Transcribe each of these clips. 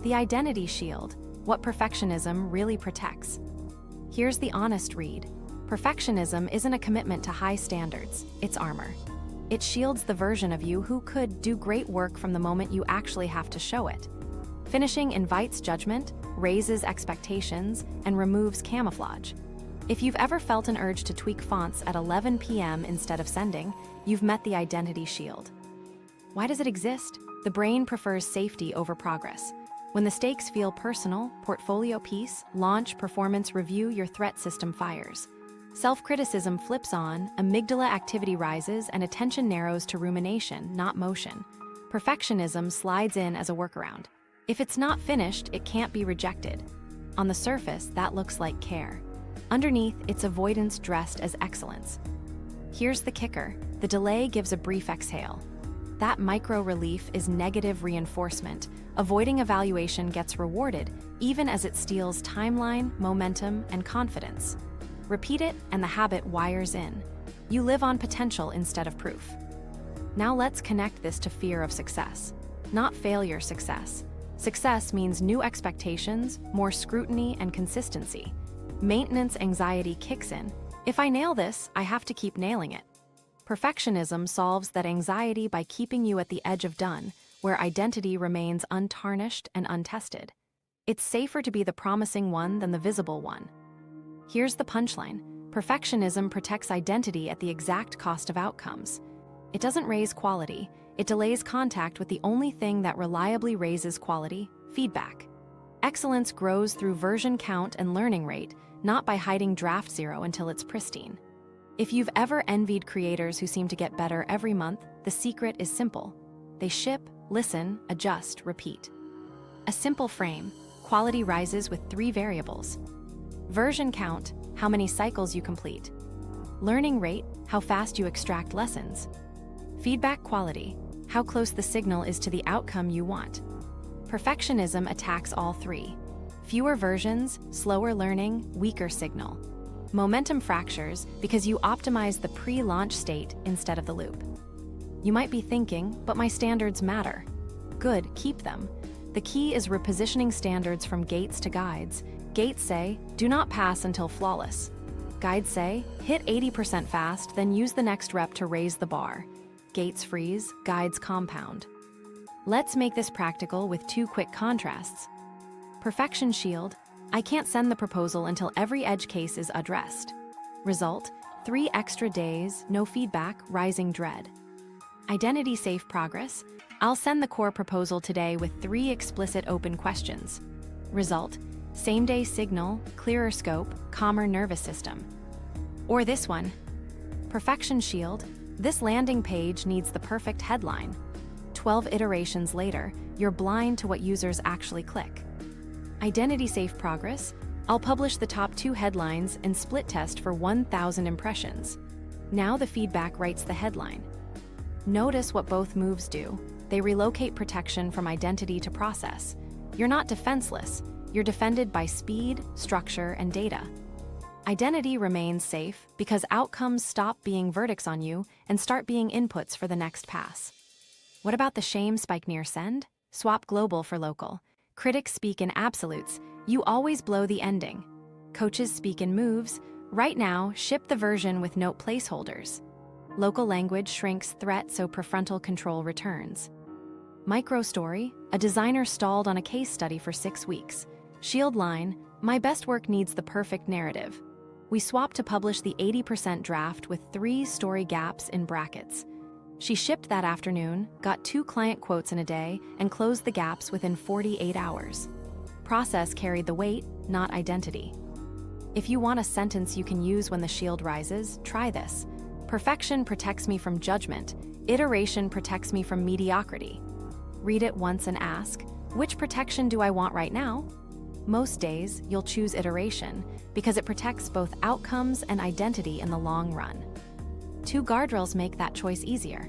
The identity shield, what perfectionism really protects. Here's the honest read. Perfectionism isn't a commitment to high standards, it's armor. It shields the version of you who could do great work from the moment you actually have to show it. Finishing invites judgment, raises expectations, and removes camouflage. If you've ever felt an urge to tweak fonts at 11 p.m. instead of sending, you've met the identity shield. Why does it exist? The brain prefers safety over progress. When the stakes feel personal, portfolio piece, launch, performance review, your threat system fires. Self-criticism flips on, amygdala activity rises, and attention narrows to rumination, not motion. Perfectionism slides in as a workaround. If it's not finished, it can't be rejected. On the surface, that looks like care. Underneath, it's avoidance dressed as excellence. Here's the kicker. The delay gives a brief exhale. That micro-relief is negative reinforcement. Avoiding evaluation gets rewarded, even as it steals timeline, momentum, and confidence. Repeat it, and the habit wires in. You live on potential instead of proof. Now let's connect this to fear of success. Not failure success. Success means new expectations, more scrutiny, and consistency. Maintenance anxiety kicks in. If I nail this, I have to keep nailing it. Perfectionism solves that anxiety by keeping you at the edge of done, where identity remains untarnished and untested. It's safer to be the promising one than the visible one. Here's the punchline. Perfectionism protects identity at the exact cost of outcomes. It doesn't raise quality, it delays contact with the only thing that reliably raises quality: feedback. Excellence grows through version count and learning rate, not by hiding draft zero until it's pristine. If you've ever envied creators who seem to get better every month, the secret is simple. They ship, listen, adjust, repeat. A simple frame: quality rises with 3 variables. Version count, how many cycles you complete. Learning rate, how fast you extract lessons. Feedback quality, how close the signal is to the outcome you want. Perfectionism attacks all 3. Fewer versions, slower learning, weaker signal. Momentum fractures because you optimize the pre-launch state instead of the loop. You might be thinking, but my standards matter. Good, keep them. The key is repositioning standards from gates to guides. Gates say, do not pass until flawless. Guides say, hit 80% fast, then use the next rep to raise the bar. Gates freeze, guides compound. Let's make this practical with 2 quick contrasts. Perfection shield, I can't send the proposal until every edge case is addressed. Result, 3 extra days, no feedback, rising dread. Identity safe progress, I'll send the core proposal today with 3 explicit open questions. Result, same-day signal, clearer scope, calmer nervous system. Or this one, Perfection shield, this landing page needs the perfect headline. 12 iterations later, you're blind to what users actually click. Identity safe progress, I'll publish the top 2 headlines and split test for 1,000 impressions. Now the feedback writes the headline. Notice what both moves do. They relocate protection from identity to process. You're not defenseless, you're defended by speed, structure, and data. Identity remains safe because outcomes stop being verdicts on you and start being inputs for the next pass. What about the shame spike near send? Swap global for local. Critics speak in absolutes, you always blow the ending. Coaches speak in moves, right now, ship the version with note placeholders. Local language shrinks threat so prefrontal control returns. Micro story, a designer stalled on a case study for 6 weeks. Shield line, my best work needs the perfect narrative. We swapped to publish the 80% draft with 3 story gaps in brackets. She shipped that afternoon, got 2 client quotes in a day, and closed the gaps within 48 hours. Process carried the weight, not identity. If you want a sentence you can use when the shield rises, try this. Perfection protects me from judgment. Iteration protects me from mediocrity. Read it once and ask, which protection do I want right now? Most days, you'll choose iteration because it protects both outcomes and identity in the long run. 2 guardrails make that choice easier.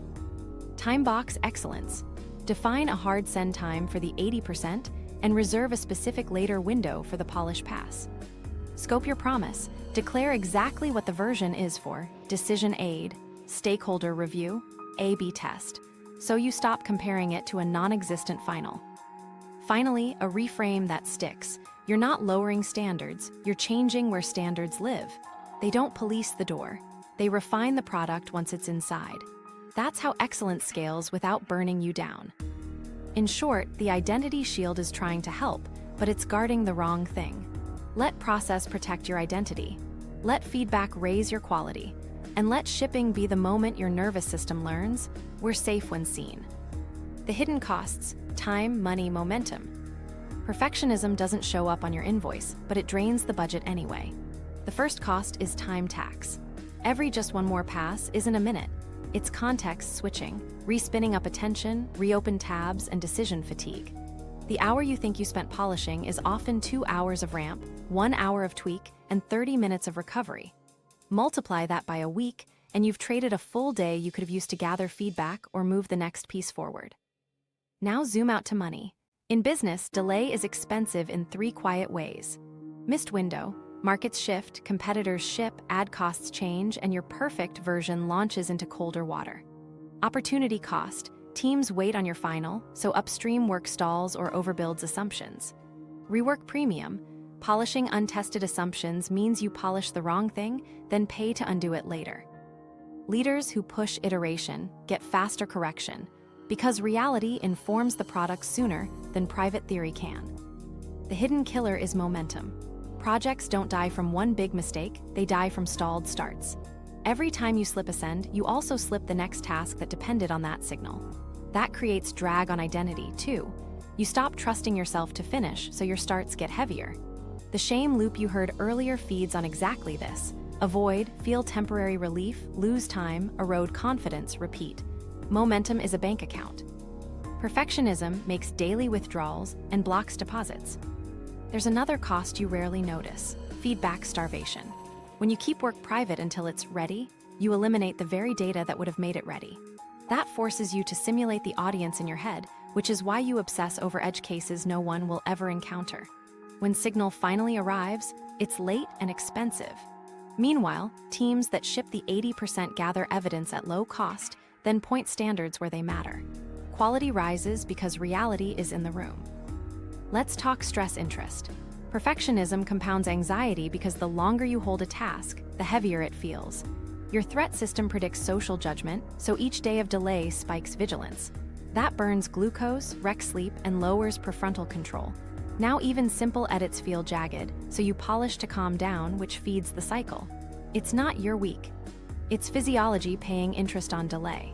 Time box excellence. Define a hard send time for the 80% and reserve a specific later window for the polish pass. Scope your promise. Declare exactly what the version is for: decision aid, stakeholder review, A/B test, so you stop comparing it to a non-existent final. Finally, a reframe that sticks. You're not lowering standards, you're changing where standards live. They don't police the door. They refine the product once it's inside. That's how excellence scales without burning you down. In short, the identity shield is trying to help, but it's guarding the wrong thing. Let process protect your identity. Let feedback raise your quality. And let shipping be the moment your nervous system learns we're safe when seen. The hidden costs: time, money, momentum. Perfectionism doesn't show up on your invoice, but it drains the budget anyway. The first cost is time tax. Every just one more pass isn't a minute. It's context switching, respinning up attention, reopen tabs, and decision fatigue. The hour you think you spent polishing is often 2 hours of ramp, 1 hour of tweak, and 30 minutes of recovery. Multiply that by a week, and you've traded a full day you could have used to gather feedback or move the next piece forward. Now zoom out to money. In business, delay is expensive in 3 quiet ways. Missed window. Markets shift, competitors ship, ad costs change, and your perfect version launches into colder water. Opportunity cost. Teams wait on your final, so upstream work stalls or overbuilds assumptions. Rework premium. Polishing untested assumptions means you polish the wrong thing, then pay to undo it later. Leaders who push iteration get faster correction, because reality informs the product sooner than private theory can. The hidden killer is momentum. Projects don't die from one big mistake, they die from stalled starts. Every time you slip a send, you also slip the next task that depended on that signal. That creates drag on identity, too. You stop trusting yourself to finish, so your starts get heavier. The shame loop you heard earlier feeds on exactly this. Avoid, feel temporary relief, lose time, erode confidence, repeat. Momentum is a bank account. Perfectionism makes daily withdrawals and blocks deposits. There's another cost you rarely notice: feedback starvation. When you keep work private until it's ready, you eliminate the very data that would have made it ready. That forces you to simulate the audience in your head, which is why you obsess over edge cases no one will ever encounter. When signal finally arrives, it's late and expensive. Meanwhile, teams that ship the 80% gather evidence at low cost, then point standards where they matter. Quality rises because reality is in the room. Let's talk stress interest. Perfectionism compounds anxiety because the longer you hold a task, the heavier it feels. Your threat system predicts social judgment, so each day of delay spikes vigilance. That burns glucose, wrecks sleep, and lowers prefrontal control. Now even simple edits feel jagged, so you polish to calm down, which feeds the cycle. It's not you're weak. It's physiology paying interest on delay.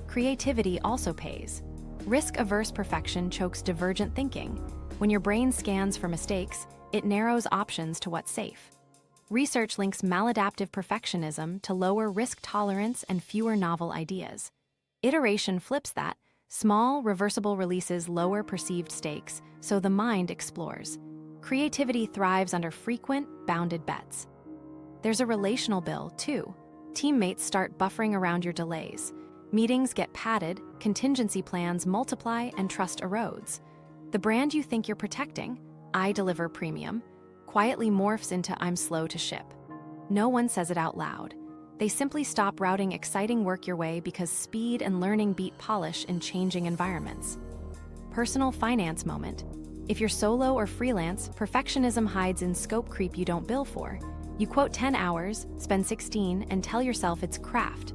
Creativity also pays. Risk-averse perfection chokes divergent thinking. When your brain scans for mistakes, it narrows options to what's safe. Research links maladaptive perfectionism to lower risk tolerance and fewer novel ideas. Iteration flips that. Small, reversible releases lower perceived stakes, so the mind explores. Creativity thrives under frequent, bounded bets. There's a relational bill, too. Teammates start buffering around your delays. Meetings get padded, contingency plans multiply, and trust erodes. The brand you think you're protecting, I deliver premium, quietly morphs into I'm slow to ship. No one says it out loud. They simply stop routing exciting work your way because speed and learning beat polish in changing environments. Personal finance moment. If you're solo or freelance, perfectionism hides in scope creep you don't bill for. You quote 10 hours, spend 16, and tell yourself it's craft.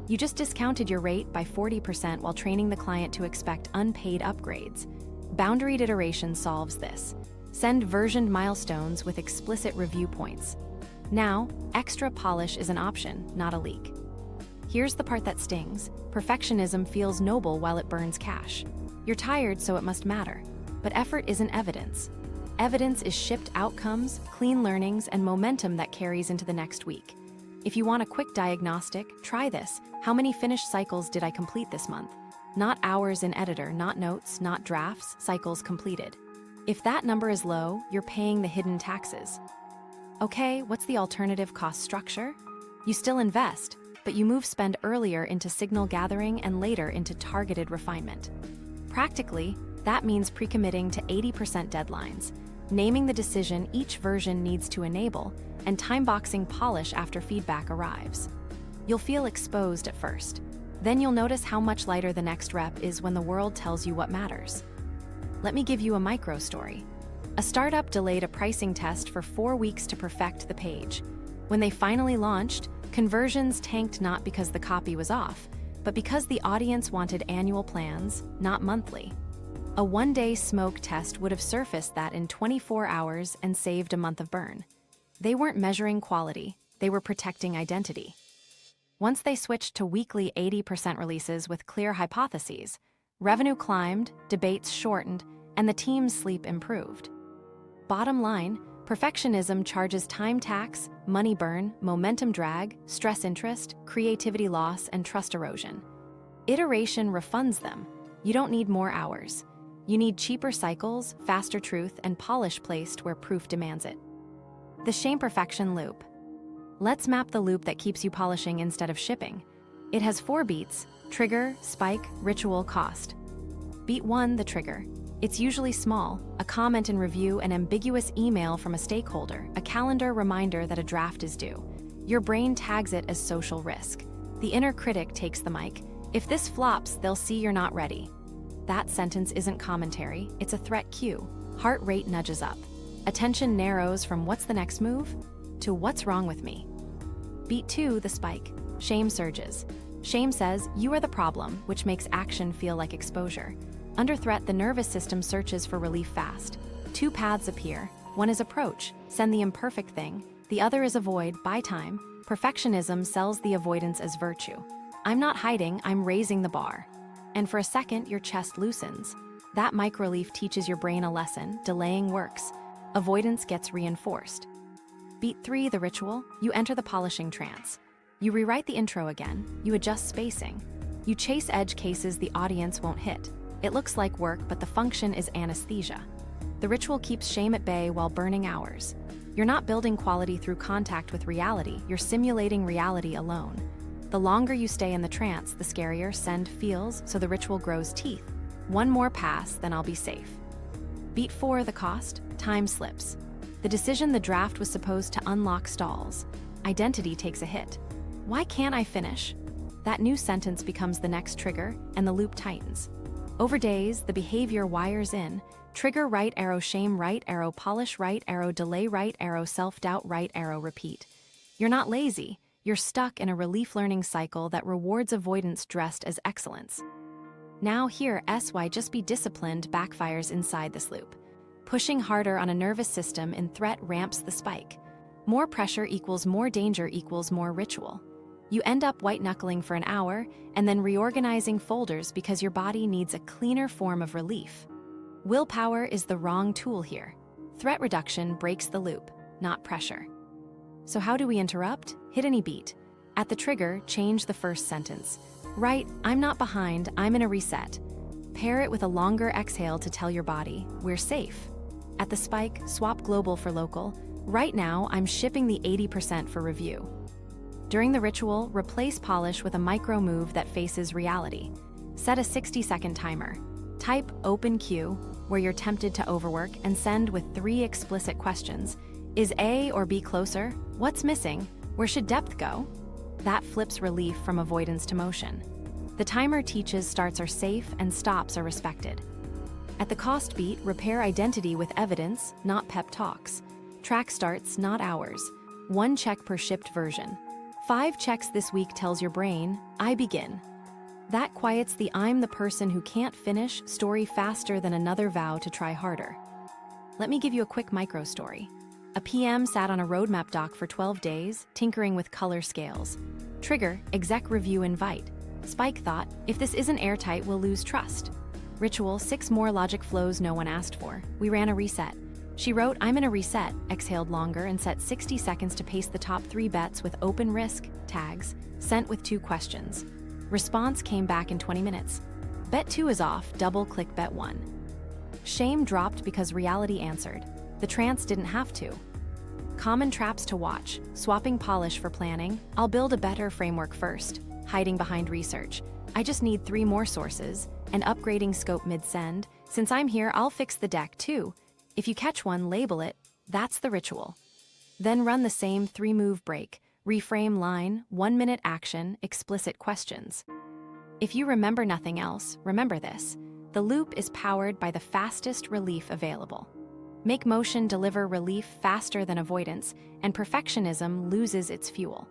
You just discounted your rate by 40% while training the client to expect unpaid upgrades. Boundaried iteration solves this. Send versioned milestones with explicit review points. Now, extra polish is an option, not a leak. Here's the part that stings. Perfectionism feels noble while it burns cash. You're tired, so it must matter. But effort isn't evidence. Evidence is shipped outcomes, clean learnings, and momentum that carries into the next week. If you want a quick diagnostic, try this. How many finished cycles did I complete this month? Not hours in editor, not notes, not drafts, cycles completed. If that number is low, you're paying the hidden taxes. Okay, what's the alternative cost structure? You still invest, but you move spend earlier into signal gathering and later into targeted refinement. Practically, that means pre-committing to 80% deadlines, naming the decision each version needs to enable, and time-boxing polish after feedback arrives. You'll feel exposed at first. Then you'll notice how much lighter the next rep is when the world tells you what matters. Let me give you a micro story. A startup delayed a pricing test for 4 weeks to perfect the page. When they finally launched, conversions tanked not because the copy was off, but because the audience wanted annual plans, not monthly. A one-day smoke test would have surfaced that in 24 hours and saved a month of burn. They weren't measuring quality, they were protecting identity. Once they switched to weekly 80% releases with clear hypotheses, revenue climbed, debates shortened, and the team's sleep improved. Bottom line, perfectionism charges time tax, money burn, momentum drag, stress interest, creativity loss, and trust erosion. Iteration refunds them. You don't need more hours. You need cheaper cycles, faster truth, and polish placed where proof demands it. The shame-perfection loop. Let's map the loop that keeps you polishing instead of shipping. It has 4 beats: trigger, spike, ritual, cost. Beat 1, the trigger. It's usually small: a comment in review, an ambiguous email from a stakeholder, a calendar reminder that a draft is due. Your brain tags it as social risk. The inner critic takes the mic. If this flops, they'll see you're not ready. That sentence isn't commentary, it's a threat cue. Heart rate nudges up. Attention narrows from what's the next move to what's wrong with me. Beat 2, the spike. Shame surges. Shame says, you are the problem, which makes action feel like exposure. Under threat, the nervous system searches for relief fast. 2 paths appear. One is approach, send the imperfect thing. The other is avoid, buy time. Perfectionism sells the avoidance as virtue. I'm not hiding, I'm raising the bar. And for a second, your chest loosens. That microlief teaches your brain a lesson: delaying works. Avoidance gets reinforced. Beat 3, the ritual. You enter the polishing trance. You rewrite the intro again. You adjust spacing. You chase edge cases the audience won't hit. It looks like work, but the function is anesthesia. The ritual keeps shame at bay while burning hours. You're not building quality through contact with reality, you're simulating reality alone. The longer you stay in the trance, the scarier send feels, so the ritual grows teeth. 1 more pass, then I'll be safe. Beat 4, the cost. Time slips. The decision the draft was supposed to unlock stalls. Identity takes a hit. Why can't I finish? That new sentence becomes the next trigger, and the loop tightens. Over days, the behavior wires in. Trigger right arrow, shame right arrow, polish right arrow, delay right arrow, self-doubt right arrow, repeat. You're not lazy. You're stuck in a relief learning cycle that rewards avoidance dressed as excellence. Now here, SY just be disciplined backfires inside this loop. Pushing harder on a nervous system in threat ramps the spike. More pressure equals more danger equals more ritual. You end up white-knuckling for an hour and then reorganizing folders because your body needs a cleaner form of relief. Willpower is the wrong tool here. Threat reduction breaks the loop, not pressure. So how do we interrupt? Hit any beat. At the trigger, change the first sentence. Write, I'm not behind, I'm in a reset. Pair it with a longer exhale to tell your body, we're safe. At the spike, swap global for local. Right now, I'm shipping the 80% for review. During the ritual, replace polish with a micro move that faces reality. Set a 60-second timer. Type open queue, where you're tempted to overwork, and send with 3 explicit questions. Is A or B closer? What's missing? Where should depth go? That flips relief from avoidance to motion. The timer teaches starts are safe and stops are respected. At the cost beat, repair identity with evidence, not pep talks. Track starts, not hours. 1 check per shipped version. 5 checks this week tells your brain, I begin. That quiets the I'm the person who can't finish story faster than another vow to try harder. Let me give you a quick micro story. A PM sat on a roadmap doc for 12 days, tinkering with color scales. Trigger, exec review invite. Spike thought, if this isn't airtight, we'll lose trust. Ritual, 6 more logic flows no one asked for. We ran a reset. She wrote, I'm in a reset, exhaled longer, and set 60 seconds to paste the top 3 bets with open risk tags, sent with 2 questions. Response came back in 20 minutes. Bet 2 is off, double-click bet 1. Shame dropped because reality answered. The trance didn't have to. Common traps to watch: swapping polish for planning. I'll build a better framework first. Hiding behind research. I just need 3 more sources. And upgrading scope mid-send. Since I'm here, I'll fix the deck too. If you catch one, label it. That's the ritual. Then run the same 3-move break. Reframe line, 1-minute action, explicit questions. If you remember nothing else, remember this. The loop is powered by the fastest relief available. Make motion deliver relief faster than avoidance, and perfectionism loses its fuel.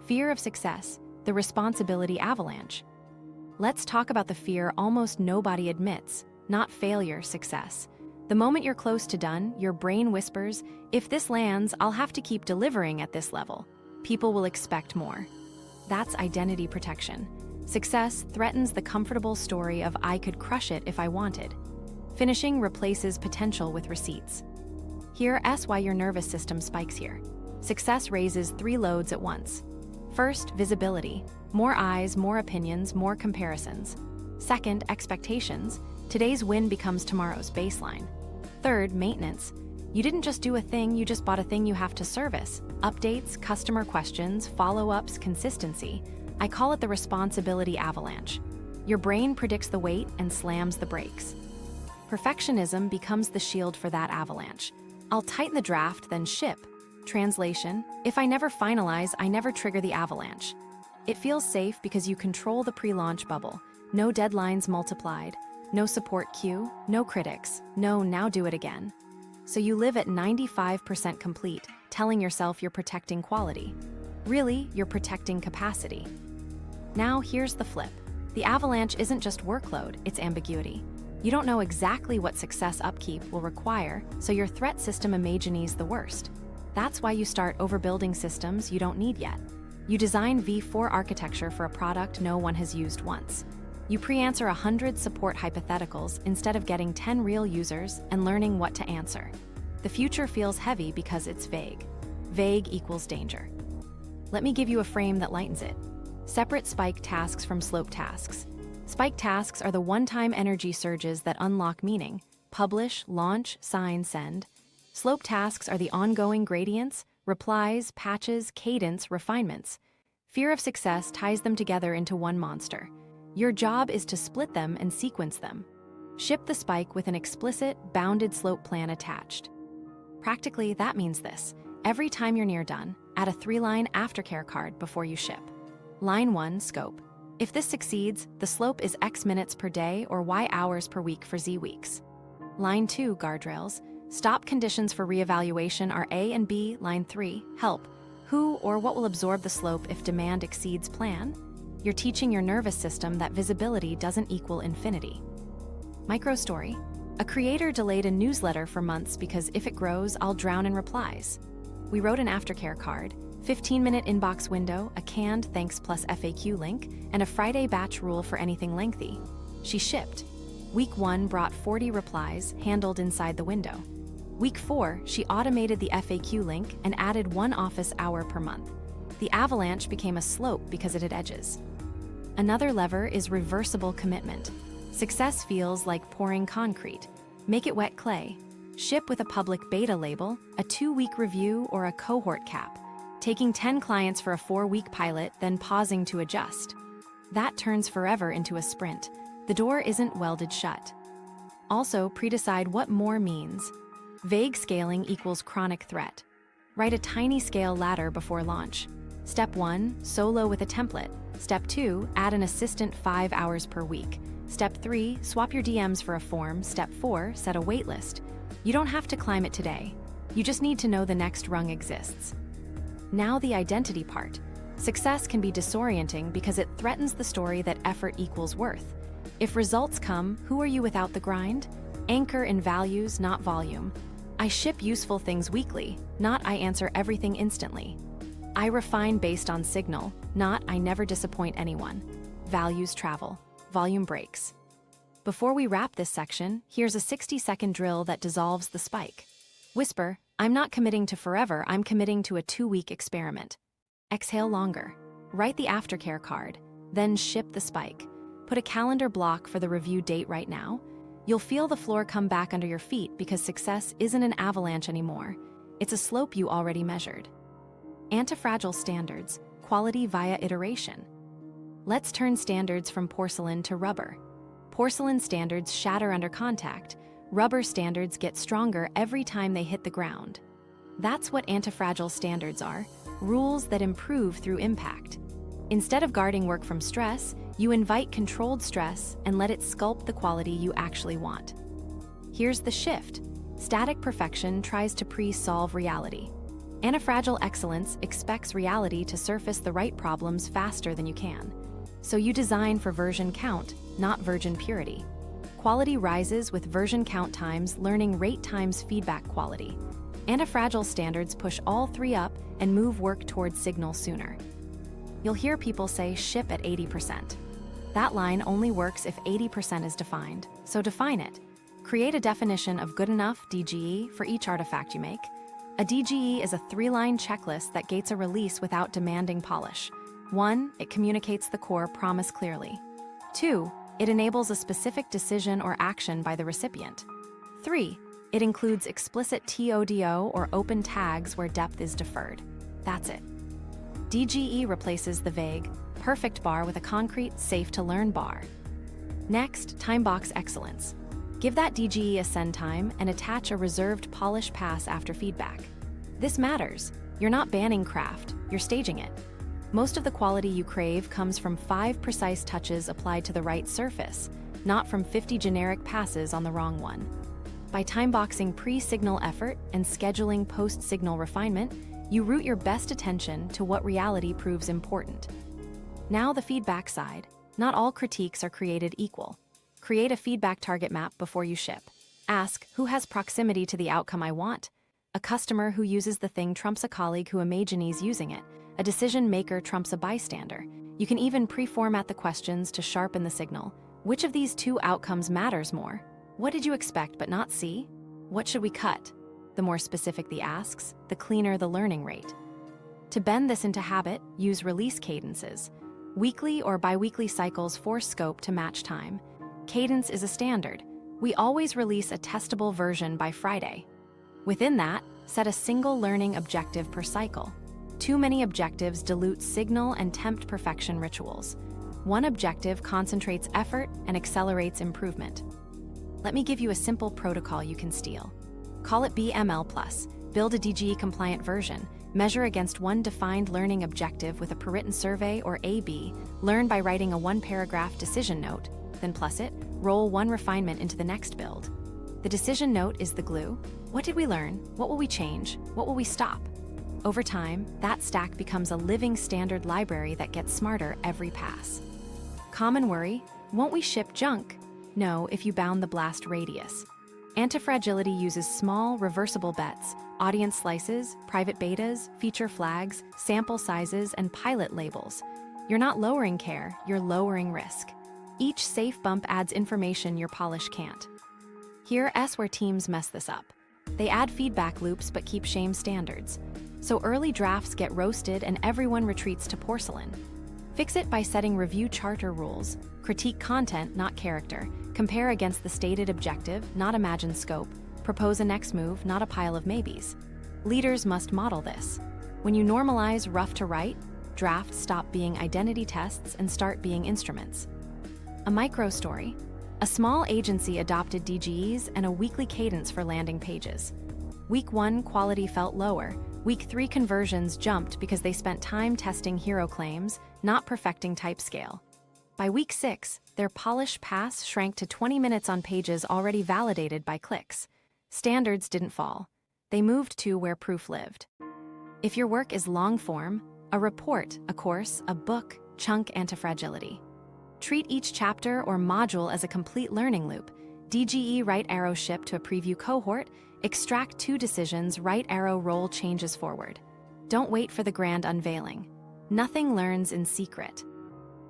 Fear of success, the responsibility avalanche. Let's talk about the fear almost nobody admits, not failure, success. The moment you're close to done, your brain whispers, if this lands, I'll have to keep delivering at this level. People will expect more. That's identity protection. Success threatens the comfortable story of I could crush it if I wanted. Finishing replaces potential with receipts. Here's why your nervous system spikes here. Success raises 3 loads at once. First, visibility. More eyes, more opinions, more comparisons. Second, expectations. Today's win becomes tomorrow's baseline. Third, maintenance. You didn't just do a thing, you just bought a thing you have to service. Updates, customer questions, follow-ups, consistency. I call it the responsibility avalanche. Your brain predicts the weight and slams the brakes. Perfectionism becomes the shield for that avalanche. I'll tighten the draft, then ship. Translation: if I never finalize, I never trigger the avalanche. It feels safe because you control the pre-launch bubble. No deadlines multiplied, no support queue, no critics, no now do it again. So you live at 95% complete, telling yourself you're protecting quality. Really, you're protecting capacity. Now here's the flip. The avalanche isn't just workload, it's ambiguity. You don't know exactly what success upkeep will require, so your threat system imagines the worst. That's why you start overbuilding systems you don't need yet. You design V4 architecture for a product no one has used once. You pre-answer 100 support hypotheticals instead of getting 10 real users and learning what to answer. The future feels heavy because it's vague. Vague equals danger. Let me give you a frame that lightens it. Separate spike tasks from slope tasks. Spike tasks are the one-time energy surges that unlock meaning. Publish, launch, sign, send. Slope tasks are the ongoing gradients, replies, patches, cadence, refinements. Fear of success ties them together into one monster. Your job is to split them and sequence them. Ship the spike with an explicit, bounded slope plan attached. Practically, that means this. Every time you're near done, add a 3-line aftercare card before you ship. Line 1, scope. If this succeeds, the slope is X minutes per day or Y hours per week for Z weeks. Line 2, guardrails. Stop conditions for reevaluation are A and B. Line 3, help. Who or what will absorb the slope if demand exceeds plan? You're teaching your nervous system that visibility doesn't equal infinity. Micro-story. A creator delayed a newsletter for months because if it grows, I'll drown in replies. We wrote an aftercare card, 15-minute inbox window, a canned thanks plus FAQ link, and a Friday batch rule for anything lengthy. She shipped. Week 1 brought 40 replies, handled inside the window. Week 4, she automated the FAQ link and added 1 office hour per month. The avalanche became a slope because it had edges. Another lever is reversible commitment. Success feels like pouring concrete. Make it wet clay. Ship with a public beta label, a 2-week review, or a cohort cap. Taking 10 clients for a 4-week pilot, then pausing to adjust. That turns forever into a sprint. The door isn't welded shut. Also, pre-decide what more means. Vague scaling equals chronic threat. Write a tiny scale ladder before launch. Step 1, solo with a template. Step 2, add an assistant 5 hours per week. Step 3, swap your DMs for a form. Step 4, set a waitlist. You don't have to climb it today. You just need to know the next rung exists. Now the identity part. Success can be disorienting because it threatens the story that effort equals worth. If results come, who are you without the grind? Anchor in values, not volume. I ship useful things weekly, not I answer everything instantly. I refine based on signal, not I never disappoint anyone. Values travel, volume breaks. Before we wrap this section, here's a 60-second drill that dissolves the spike. Whisper, I'm not committing to forever, I'm committing to a 2-week experiment. Exhale longer. Write the aftercare card, then ship the spike. Put a calendar block for the review date right now. You'll feel the floor come back under your feet because success isn't an avalanche anymore. It's a slope you already measured. Antifragile standards, quality via iteration. Let's turn standards from porcelain to rubber. Porcelain standards shatter under contact. Rubber standards get stronger every time they hit the ground. That's what antifragile standards are, rules that improve through impact. Instead of guarding work from stress, You invite controlled stress and let it sculpt the quality you actually want. Here's the shift. Static perfection tries to pre-solve reality. Antifragile excellence expects reality to surface the right problems faster than you can. So you design for version count, not virgin purity. Quality rises with version count times learning rate times feedback quality. Antifragile standards push all three up and move work towards signal sooner. You'll hear people say ship at 80%. That line only works if 80% is defined, so define it. Create a definition of good enough DGE for each artifact you make. A DGE is a 3-line checklist that gates a release without demanding polish. 1, it communicates the core promise clearly. 2, it enables a specific decision or action by the recipient. 3, it includes explicit TODO or open tags where depth is deferred. That's it. DGE replaces the vague, perfect bar with a concrete, safe-to-learn bar. Next, time box excellence. Give that DGE a send time and attach a reserved polish pass after feedback. This matters. You're not banning craft, you're staging it. Most of the quality you crave comes from 5 precise touches applied to the right surface, not from 50 generic passes on the wrong one. By time-boxing pre-signal effort and scheduling post-signal refinement, you route your best attention to what reality proves important. Now the feedback side. Not all critiques are created equal. Create a feedback target map before you ship. Ask, who has proximity to the outcome I want? A customer who uses the thing trumps a colleague who imagines using it. A decision maker trumps a bystander. You can even pre-format the questions to sharpen the signal. Which of these 2 outcomes matters more? What did you expect but not see? What should we cut? The more specific the asks, the cleaner the learning rate. To bend this into habit, use release cadences. Weekly or bi-weekly cycles force scope to match time. Cadence is a standard. We always release a testable version by Friday. Within that, set a single learning objective per cycle. Too many objectives dilute signal and tempt perfection rituals. One objective concentrates effort and accelerates improvement. Let me give you a simple protocol you can steal. Call it BML+. Build a DGE-compliant version. Measure against one defined learning objective with a per-written survey or A/B. Learn by writing a 1-paragraph decision note. Then plus it, roll 1 refinement into the next build. The decision note is the glue. What did we learn? What will we change? What will we stop? Over time, that stack becomes a living standard library that gets smarter every pass. Common worry, won't we ship junk? No, if you bound the blast radius. Antifragility uses small, reversible bets, audience slices, private betas, feature flags, sample sizes, and pilot labels. You're not lowering care, you're lowering risk. Each safe bump adds information your polish can't. Here's where teams mess this up. They add feedback loops but keep shame standards. So early drafts get roasted and everyone retreats to porcelain. Fix it by setting review charter rules. Critique content, not character. Compare against the stated objective, not imagined scope. Propose a next move, not a pile of maybes. Leaders must model this. When you normalize rough to right, drafts stop being identity tests and start being instruments. A micro story. A small agency adopted DGEs and a weekly cadence for landing pages. Week 1, quality felt lower. Week 3, conversions jumped because they spent time testing hero claims, not perfecting type scale. By week 6, their polish pass shrank to 20 minutes on pages already validated by clicks. Standards didn't fall. They moved to where proof lived. If your work is long form, a report, a course, a book, chunk antifragility. Treat each chapter or module as a complete learning loop. DGE right arrow ship to a preview cohort, extract 2 decisions, right arrow roll changes forward. Don't wait for the grand unveiling. Nothing learns in secret.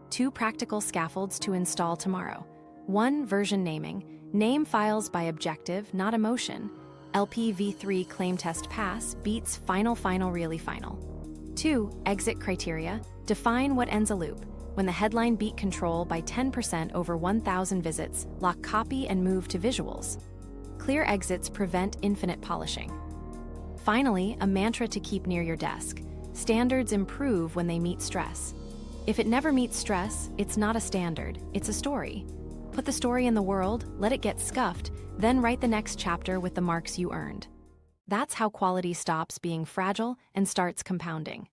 2 practical scaffolds to install tomorrow. 1, version naming. Name files by objective, not emotion. LPv3 claim test pass beats final really final. 2, exit criteria. Define what ends a loop. When the headline beat control by 10% over 1,000 visits, lock copy and move to visuals. Clear exits prevent infinite polishing. Finally, a mantra to keep near your desk. Standards improve when they meet stress. If it never meets stress, it's not a standard, it's a story. Put the story in the world, let it get scuffed, then write the next chapter with the marks you earned. That's how quality stops being fragile and starts compounding.